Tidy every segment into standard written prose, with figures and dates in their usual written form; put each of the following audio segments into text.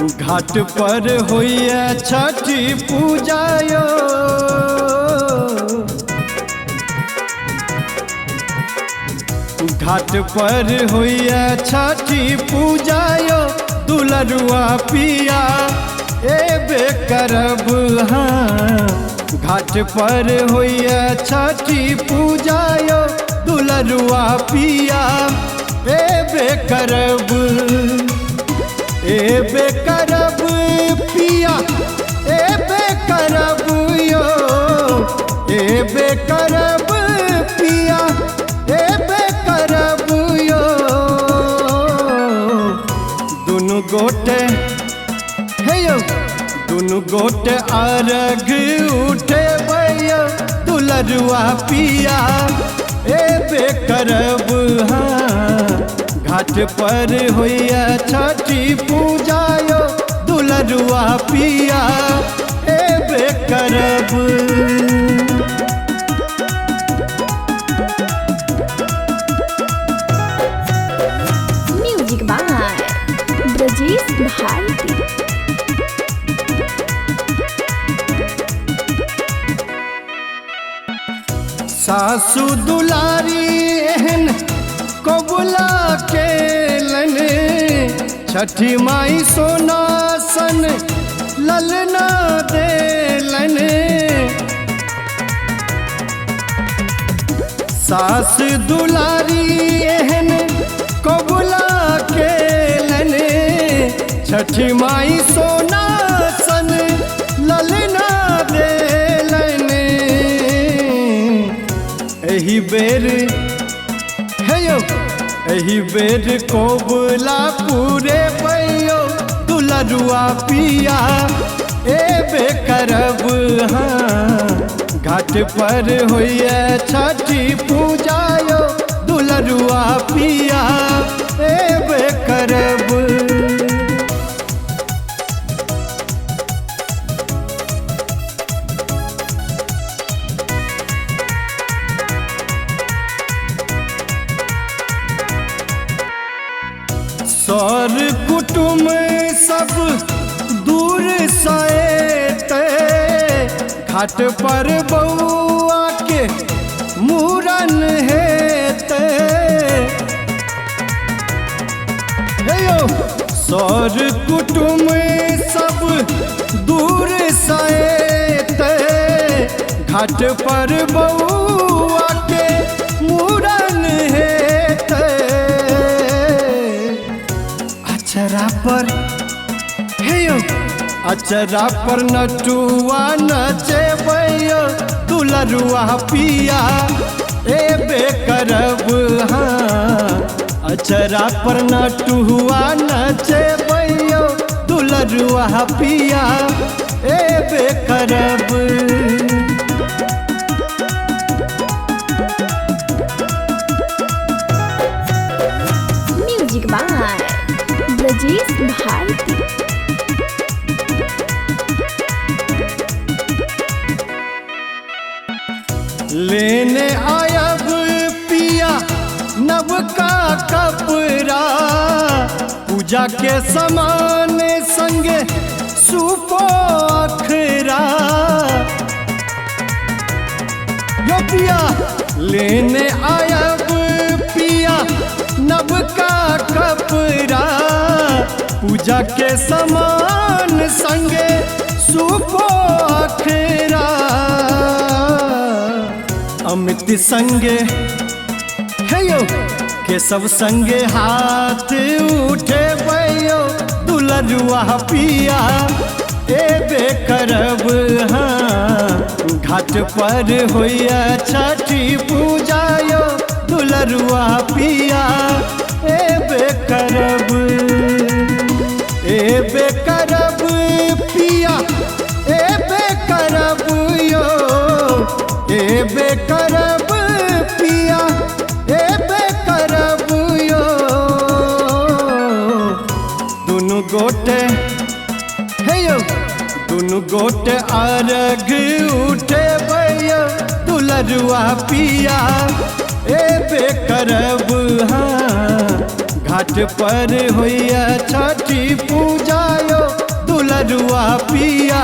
घाट पर होइए छठी पूजायो, घाट पर होइए छठी पूजायो, दुलरुआ पिया एबे करब हाँ। घाट पर होइए छठी पूजायो, दुलरुआ पिया एबे करब, एबे करब पिया एबे करब यो, एबे करब पिया एबे करब यो। दुनु गोटे हे यो, दुनु गोटे अर्घ उठे भैया, दुलरुआ पिया एबे करब हाँ। घाट पर होइए छठी पूजायो, दुलरुआ पिया एबे करब। म्यूजिक बाय ब्रजेश भारती। सासु दुलारी एहन कबुला के लने, छठी माई सोना सन ललना दे लने। सास दुलारी एहन कबुला के लने, छठी माई सोना सन ललना दे लने। एही बेर हे यो, एही बेर कोबला पूरे पैयो, दुलरुआ पिया एबे करब हाँ। घाट पर होइए छठी पूजायो, दुलरुआ पिया एबे करब। सर कुटुम सब दूर सएते, घाट पर बउआ के मूरन हेते। हे यो, सर कुटुम सब दूर सएते, घाट पर बउआ के मूरन हेते। अचरा पर हे यो, अचरा पर नटुआ नचे भैया, दुलरुआ पिया एबे करब हाँ। अचरा पर नटुआ नचे भैया, दुलरुआ पिया एबे करब। म्यूजिक बाय ब्रजेश भारती। लेने आयब पिया नव का कपड़ा, पूजा के समान संगे सुपो अखरा। यो पिया लेने आयब पिया नव का कपड़ा, पूजा के समान संगे सुपो अखरा। अमित संगे हे यो, के सब संगे हाथ उठे भैयो, दुलरुआ पिया एबे करब हाँ। घाट पर होइए छठी पूजायो, दुलरुआ पिया एबे करब, एबे करब पिया एबे करब यो, एबे करब पिया एबे करब यो। दुनु गोटे हे यो, दुनु गोटे अर्घ उठे भैया, दुलरुआ पिया एबे करब हाँ। घाट पर होइए छठी पूजायो, दुलरुआ पिया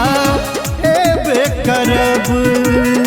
एबे करब।